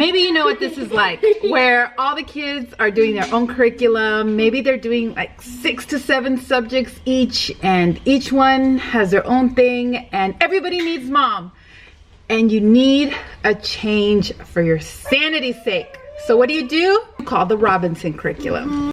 Maybe you know what this is like, where all the kids are doing their own curriculum. Maybe they're doing like 6 to 7 subjects each, and each one has their own thing, and everybody needs mom. And you need a change for your sanity's sake. So what do? You call the Robinson curriculum.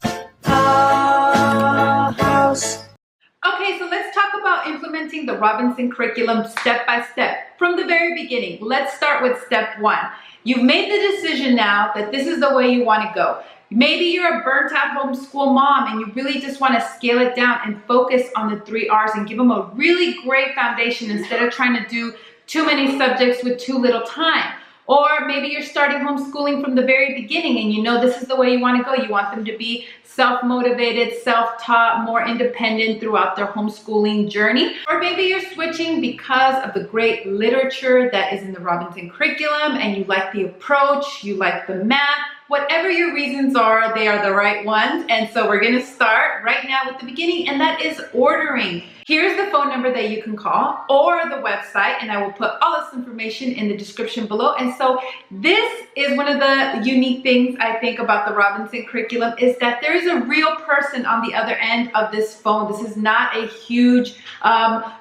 Okay, so let's talk about implementing the Robinson curriculum step by step from the very beginning. Let's start with step 1. You've made the decision now that this is the way you want to go. Maybe you're a burnt out homeschool mom and you really just want to scale it down and focus on the 3 R's and give them a really great foundation instead of trying to do too many subjects with too little time. Or maybe you're starting homeschooling from the very beginning and you know this is the way you want to go. You want them to be self-motivated, self-taught, more independent throughout their homeschooling journey. Or maybe you're switching because of the great literature that is in the Robinson curriculum and you like the approach, you like the math. Whatever your reasons are, they are the right ones. And so we're gonna start right now with the beginning, and that is ordering. Here's the phone number that you can call or the website, and I will put all this information in the description below. And so this is one of the unique things I think about the Robinson curriculum is that there is a real person on the other end of this phone. This is not a huge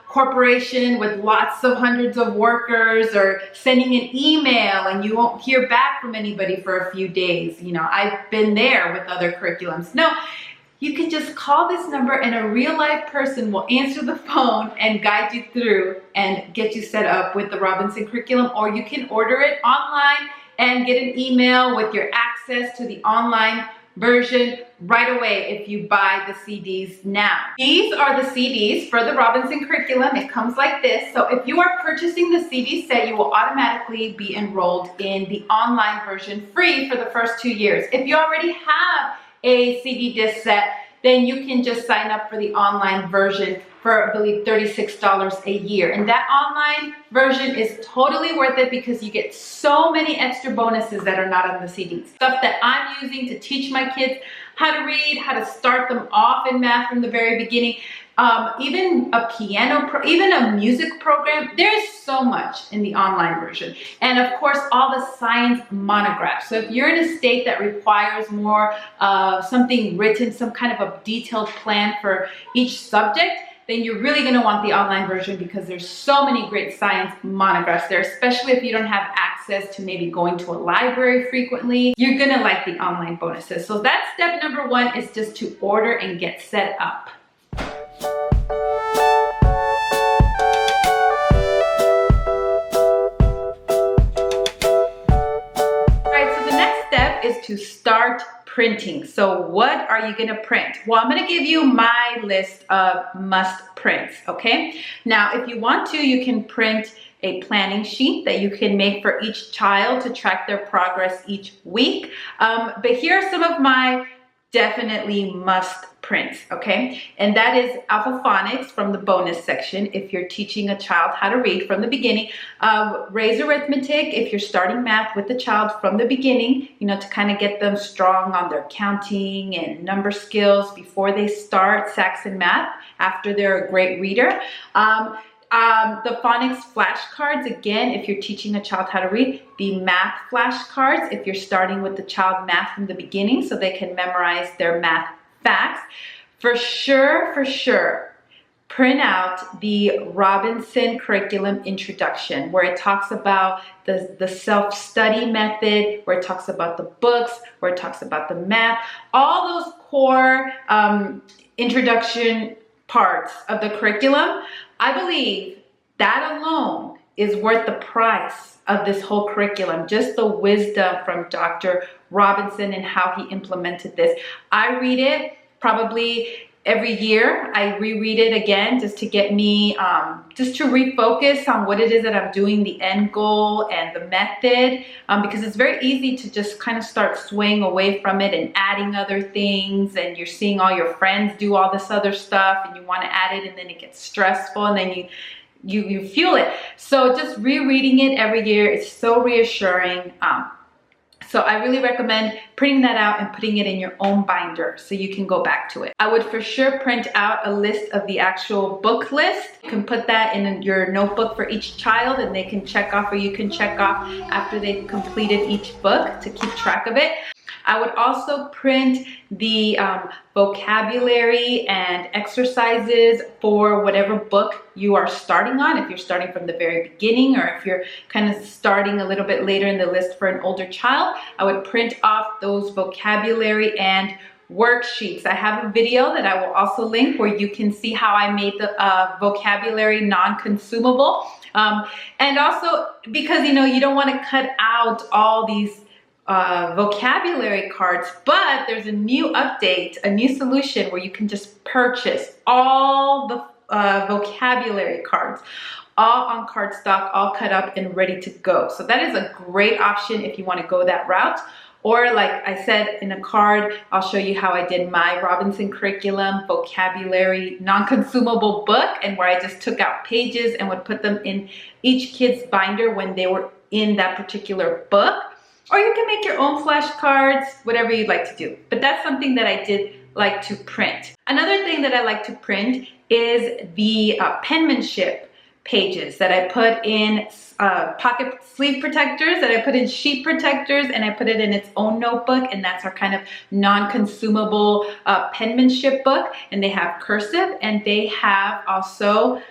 corporation with lots of hundreds of workers or sending an email and you won't hear back from anybody for a few days. You know, I've been there with other curriculums. No, you can just call this number and a real life person will answer the phone and guide you through and get you set up with the Robinson curriculum, or you can order it online and get an email with your access to the online version right away if you buy the CDs now. These are the CDs for the Robinson curriculum. It comes like this. So if you are purchasing the CD set, you will automatically be enrolled in the online version free for the first 2 years. If you already have a CD disc set, then you can just sign up for the online version for, I believe, $36 a year. And that online version is totally worth it because you get so many extra bonuses that are not on the CDs. Stuff that I'm using to teach my kids how to read, how to start them off in math from the very beginning. Even a piano, even a music program. There is so much in the online version. And of course, all the science monographs. So if you're in a state that requires more something written, some kind of a detailed plan for each subject, then you're really going to want the online version because there's so many great science monographs there, especially if you don't have access to maybe going to a library frequently. You're going to like the online bonuses. So that's step number 1, is just to order and get set up. Is to start printing. So what are you going to print? Well, I'm going to give you my list of must prints. Okay. Now, if you want to, you can print a planning sheet that you can make for each child to track their progress each week. But here are some of my definitely must prints, okay? And that is Alphaphonics from the bonus section if you're teaching a child how to read from the beginning. Ray's Arithmetic if you're starting math with the child from the beginning, you know, to kind of get them strong on their counting and number skills before they start Saxon Math after they're a great reader. The phonics flashcards, again, if you're teaching a child how to read. The math flashcards, if you're starting with the child math from the beginning so they can memorize their math facts. For sure, print out the Robinson curriculum introduction, where it talks about the self-study method, where it talks about the books, where it talks about the math, all those core introduction parts of the curriculum. I believe that alone is worth the price of this whole curriculum. Just the wisdom from Dr. Robinson and how he implemented this. I read it probably every year. I reread it again just to get me, just to refocus on what it is that I'm doing, the end goal and the method, because it's very easy to just kind of start swaying away from it and adding other things, and you're seeing all your friends do all this other stuff and you want to add it, and then it gets stressful, and then you feel it. So just rereading it every year is so reassuring. So I really recommend printing that out and putting it in your own binder so you can go back to it. I would for sure print out a list of the actual book list. You can put that in your notebook for each child and they can check off, or you can check off after they've completed each book to keep track of it. I would also print the vocabulary and exercises for whatever book you are starting on. If you're starting from the very beginning, or if you're kind of starting a little bit later in the list for an older child, I would print off those vocabulary and worksheets. I have a video that I will also link where you can see how I made the vocabulary non-consumable. And also because, you know, you don't want to cut out all these vocabulary cards, but there's a new update, a new solution where you can just purchase all the vocabulary cards, all on cardstock, all cut up and ready to go. So that is a great option if you want to go that route. Or like I said, in a card, I'll show you how I did my Robinson Curriculum vocabulary non-consumable book, and where I just took out pages and would put them in each kid's binder when they were in that particular book. Or you can make your own flashcards, whatever you'd like to do. But that's something that I did like to print. Another thing that I like to print is the penmanship pages that I put in pocket sleeve protectors, that I put in sheet protectors, and I put it in its own notebook, and that's our kind of non-consumable penmanship book. And they have cursive, and they have also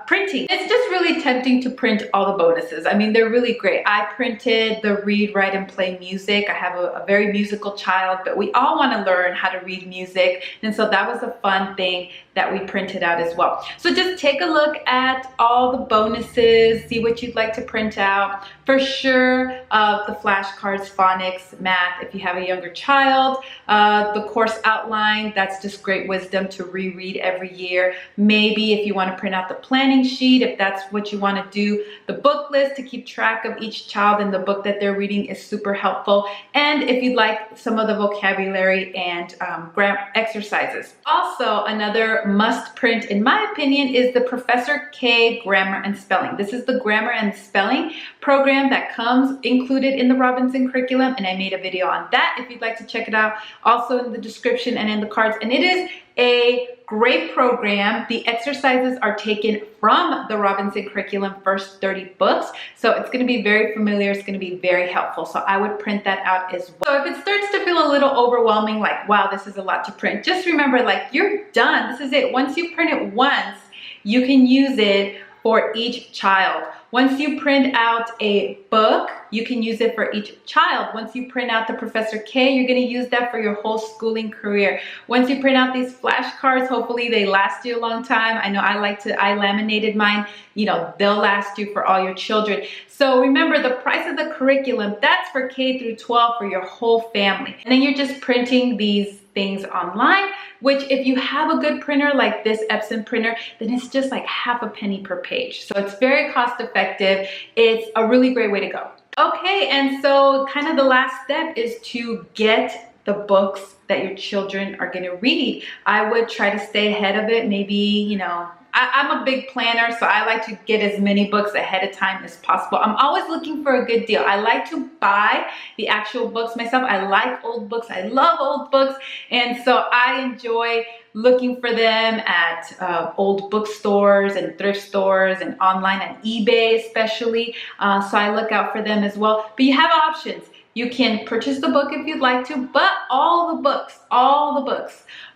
printing. It's just really tempting to print all the bonuses. I mean, they're really great. I printed the read, write, and play music. I have a very musical child, but we all want to learn how to read music. And so that was a fun thing that we printed out as well. So just take a look at all the bonuses, see what you'd like to print out. For sure, the flashcards, phonics, math, if you have a younger child, the course outline, that's just great wisdom to reread every year. Maybe if you want to print out the planning sheet, if that's what you want to do. The book list to keep track of each child and the book that they're reading is super helpful. And if you'd like some of the vocabulary and grammar exercises. Also, another must print, in my opinion, is the Professor K Grammar and Spelling. This is the grammar and spelling program that comes included in the Robinson Curriculum, and I made a video on that if you'd like to check it out, also in the description and in the cards. And it is a great program. The exercises are taken from the Robinson Curriculum first 30 books. So it's going to be very familiar. It's going to be very helpful. So I would print that out as well. So if it starts to feel a little overwhelming, like, wow, this is a lot to print, just remember, like, you're done. This is it. Once you print it once, you can use it for each child. Once you print out a book, you can use it for each child. Once you print out the Professor K, you're going to use that for your whole schooling career. Once you print out these flashcards, hopefully they last you a long time. I know I laminated mine. You know, they'll last you for all your children. So remember, the price of the curriculum, that's for K through 12 for your whole family. And then you're just printing these things online, which if you have a good printer like this Epson printer, then it's just like half a penny per page. So it's very cost effective. It's a really great way to go. Okay, and so kind of the last step is to get the books that your children are going to read. I would try to stay ahead of it. Maybe, you know, I'm a big planner, so I like to get as many books ahead of time as possible. I'm always looking for a good deal. I like to buy the actual books myself. I like old books. I love old books. And so I enjoy looking for them at old bookstores and thrift stores and online on eBay especially. So I look out for them as well. But you have options. You can purchase the book if you'd like to, but all the books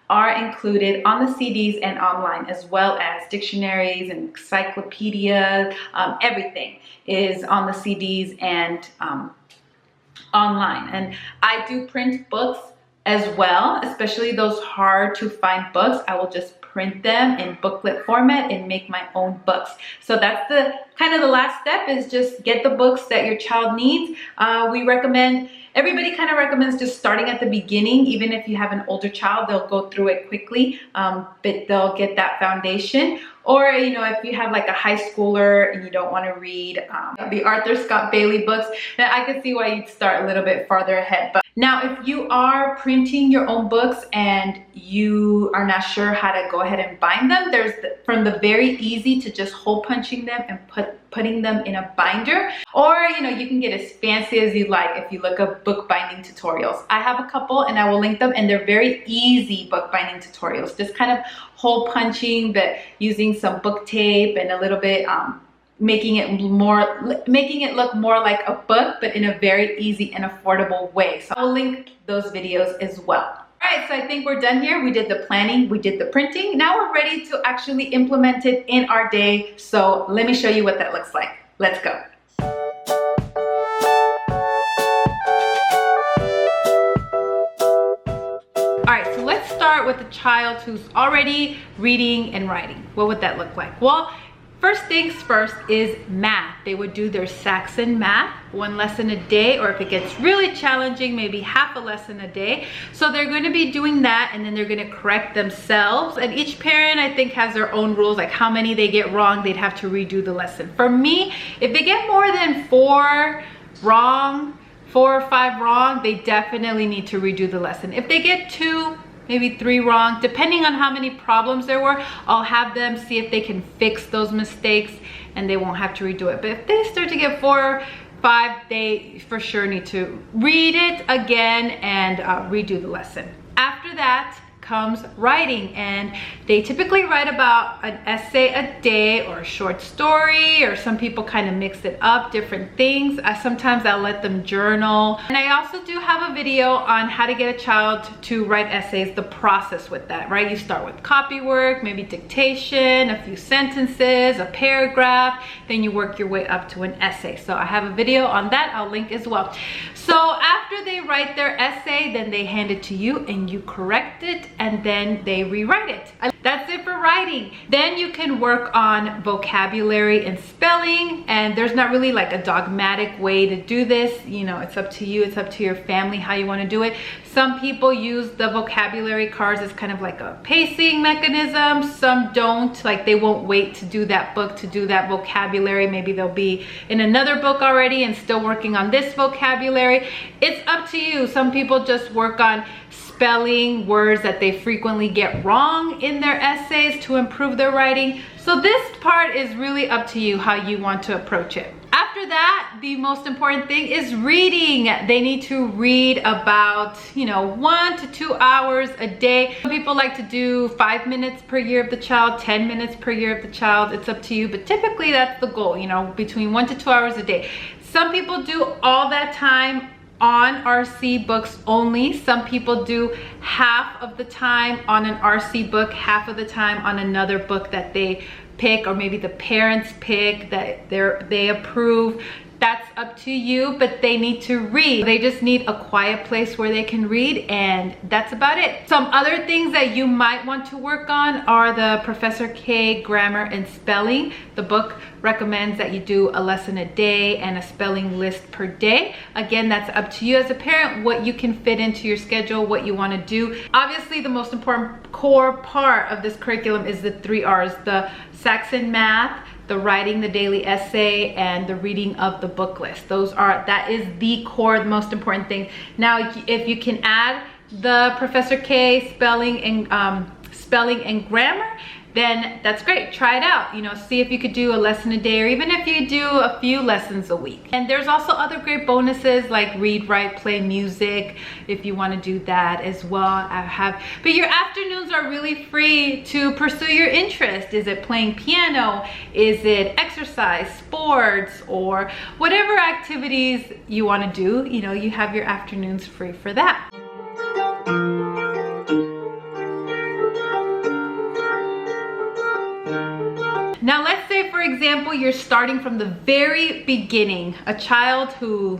are included on the CDs and online, as well as dictionaries and encyclopedias. Everything is on the CDs and online. And I do print books as well, especially those hard to find books. I will just print them in booklet format and make my own books. So that's the kind of the last step, is just get the books that your child needs. Everybody kind of recommends just starting at the beginning. Even if you have an older child, they'll go through it quickly, but they'll get that foundation. Or, you know, if you have like a high schooler and you don't want to read the Arthur Scott Bailey books, then I could see why you'd start a little bit farther ahead. But Now, if you are printing your own books and you are not sure how to go ahead and bind them, there's from the very easy to just hole punching them and putting them in a binder, or you can get as fancy as you like if you look up book binding tutorials. I have a couple and I will link them, and they're very easy book binding tutorials, just kind of hole punching but using some book tape and a little bit making it look more like a book, but in a very easy and affordable way. So I'll link those videos as well. All right, so I think we're done here. We did the planning, we did the printing. Now we're ready to actually implement it in our day. So let me show you what that looks like. Let's go. All right, so let's start with a child who's already reading and writing. What would that look like? Well, first things first is math. They would do their Saxon math, 1 lesson a day, or if it gets really challenging, maybe half a lesson a day. So they're going to be doing that, and then they're going to correct themselves. And each parent, I think, has their own rules, like how many they get wrong, they'd have to redo the lesson. For me, if they get more than 4 or 5 wrong, they definitely need to redo the lesson. If they get 2, maybe 3 wrong, depending on how many problems there were, I'll have them see if they can fix those mistakes and they won't have to redo it. But if they start to get 4 or 5, they for sure need to read it again and redo the lesson. After that comes writing, and they typically write about an essay a day or a short story, or some people kind of mix it up, different things. Sometimes I'll let them journal. And I also do have a video on how to get a child to write essays, the process with that, right? You start with copy work, maybe dictation, a few sentences, a paragraph, then you work your way up to an essay. So I have a video on that, I'll link as well. So after they write their essay, then they hand it to you and you correct it, and then they rewrite it. That's it for writing. Then you can work on vocabulary and spelling, and there's not really like a dogmatic way to do this. It's up to you, it's up to your family how you want to do it. Some people use the vocabulary cards as kind of like a pacing mechanism. Some don't, like they won't wait to do that book to do that vocabulary. Maybe they'll be in another book already and still working on this vocabulary. It's up to you. Some people just work on spelling words that they frequently get wrong in their essays to improve their writing. So this part is really up to you how you want to approach it. After that, the most important thing is reading. They need to read about 1 to 2 hours a day. Some people like to do 5 minutes per year of the child, 10 minutes per year of the child. It's up to you, but typically that's the goal, between 1 to 2 hours a day. Some people do all that time on RC books only. Some people do half of the time on an RC book, half of the time on another book that they pick, or maybe the parents pick that they approve. That's up to you, but they need to read. They just need a quiet place where they can read, and that's about it. Some other things that you might want to work on are the Professor K grammar and spelling. The book recommends that you do a lesson a day and a spelling list per day. Again, that's up to you as a parent, what you can fit into your schedule, what you want to do. Obviously, the most important core part of this curriculum is the 3 R's, the Saxon math, the writing the daily essay, and the reading of the book list. That is the core, the most important thing. Now, if you can add the Professor K spelling and grammar, then that's great. Try it out. See if you could do a lesson a day, or even if you do a few lessons a week. And there's also other great bonuses like read, write, play music, if you want to do that as well. But your afternoons are really free to pursue your interest. Is it playing piano? Is it exercise, sports, or whatever activities you want to do? You have your afternoons free for that. Now let's say, for example, you're starting from the very beginning, a child who's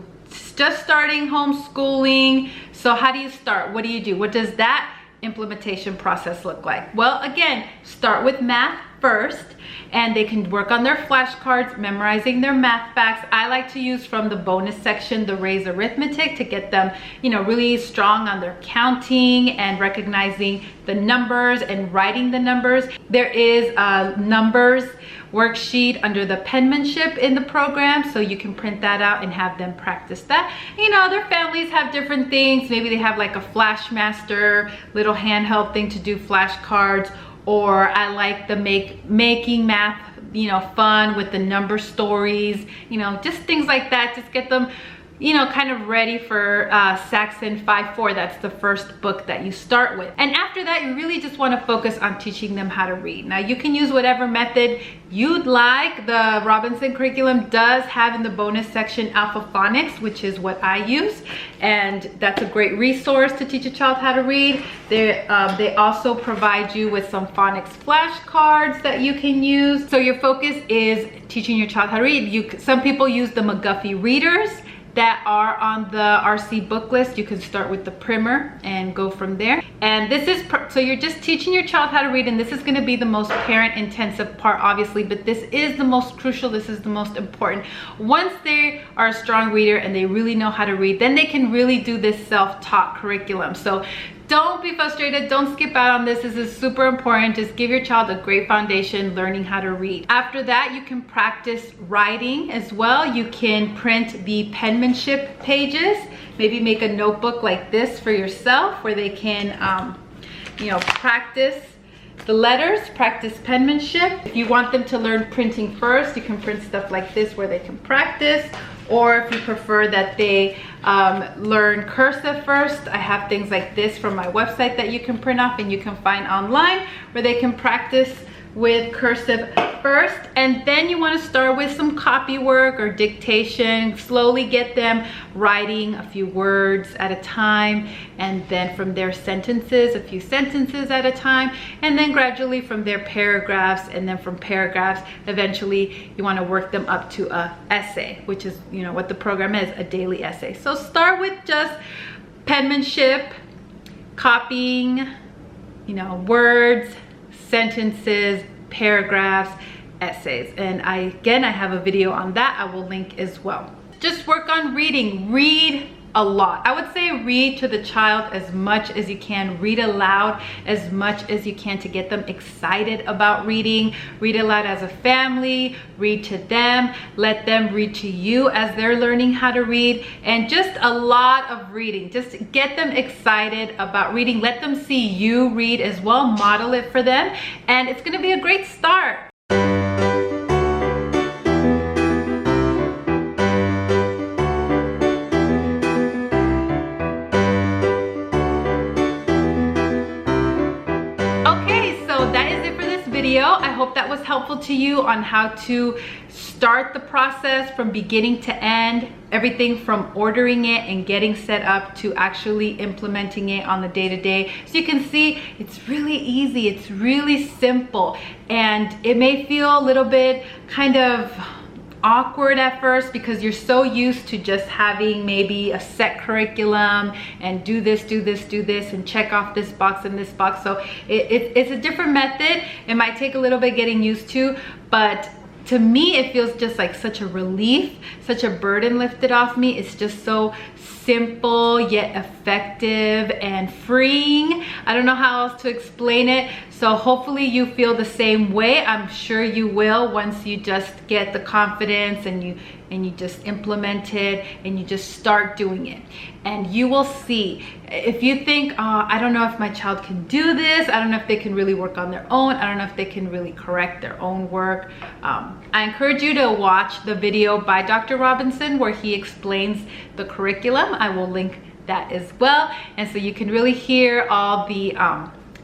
just starting homeschooling. So how do you start? What do you do? What does that implementation process look like? Well, again, start with math first, and they can work on their flashcards, memorizing their math facts. I like to use from the bonus section, the Raise Arithmetic, to get them, you know, really strong on their counting and recognizing the numbers and writing the numbers. There is a numbers worksheet under the penmanship in the program, so you can print that out and have them practice that. You know, other families have different things. Maybe they have like a Flashmaster little handheld thing to do flashcards, or I like the making math, you know, fun with the number stories, you know, just things like that. Just get them, you know, kind of ready for Saxon 5-4. That's the first book that you start with. And after that, you really just want to focus on teaching them how to read. Now, you can use whatever method you'd like. The Robinson curriculum does have in the bonus section Alpha Phonics, which is what I use. And that's a great resource to teach a child how to read. They also provide you with some phonics flashcards that you can use. So your focus is teaching your child how to read. Some people use the McGuffey readers that are on the RC book list. You can start with the primer and go from there. And this is, so you're just teaching your child how to read, and this is gonna be the most parent intensive part, obviously, but this is the most crucial, this is the most important. Once they are a strong reader and they really know how to read, then they can really do this self-taught curriculum. So don't be frustrated, don't skip out on this. This is super important. Just give your child a great foundation learning how to read. After that, you can practice writing as well. You can print the penmanship pages, maybe make a notebook like this for yourself where they can, you know, practice the letters, practice penmanship. If you want them to learn printing first, you can print stuff like this where they can practice. Or if you prefer that they learn cursive first, I have things like this from my website that you can print off and you can find online where they can practice with cursive first. And then you want to start with some copy work or dictation. Slowly get them writing a few words at a time, and then from there sentences, a few sentences at a time, and then gradually from there paragraphs, and then from paragraphs eventually you want to work them up to a essay, which is, you know, what the program is, a daily essay. So start with just penmanship, copying, you know, words, sentences, paragraphs, essays. And I have a video on that. I will link as well. Just work on reading. Read a lot. I would say read to the child as much as you can. Read aloud as much as you can to get them excited about reading. Read aloud as a family. Read to them. Let them read to you as they're learning how to read. And just a lot of reading. Just get them excited about reading. Let them see you read as well. Model it for them. And it's going to be a great start. I hope that was helpful to you on how to start the process from beginning to end, everything from ordering it and getting set up to actually implementing it on the day-to-day. So you can see it's really easy, it's really simple, and it may feel a little bit kind of awkward at first because you're so used to just having maybe a set curriculum and do this, and check off this box and this box. So it's a different method. It might take a little bit getting used to, but to me, it feels just like such a relief, such a burden lifted off me. It's just so simple yet effective and freeing. I don't know how else to explain it. So hopefully you feel the same way. I'm sure you will once you just get the confidence and you just implement it and you just start doing it. And you will see. If you think, oh, I don't know if my child can do this, I don't know if they can really work on their own, I don't know if they can really correct their own work, I encourage you to watch the video by Dr. Robinson where he explains the curriculum. I will link that as well. And so you can really hear all the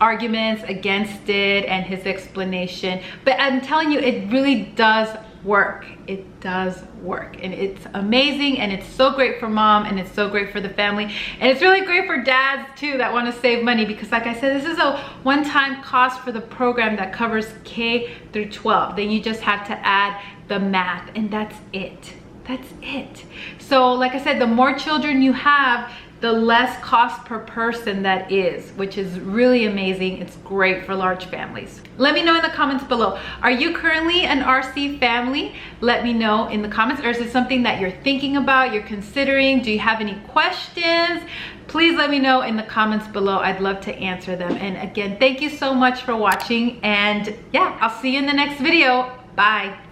arguments against it and his explanation. But I'm telling you, it really does work. It does work, and it's amazing, and it's so great for mom, and it's so great for the family, and it's really great for dads too that want to save money, because like I said, this is a one-time cost for the program that covers K through 12. Then you just have to add the math, and that's it. That's it. So like I said, the more children you have, the less cost per person that is, which is really amazing. It's great for large families. Let me know in the comments below. Are you currently an RC family? Let me know in the comments. Or is it something that you're thinking about, you're considering? Do you have any questions? Please let me know in the comments below. I'd love to answer them. And again, thank you so much for watching. And yeah, I'll see you in the next video. Bye.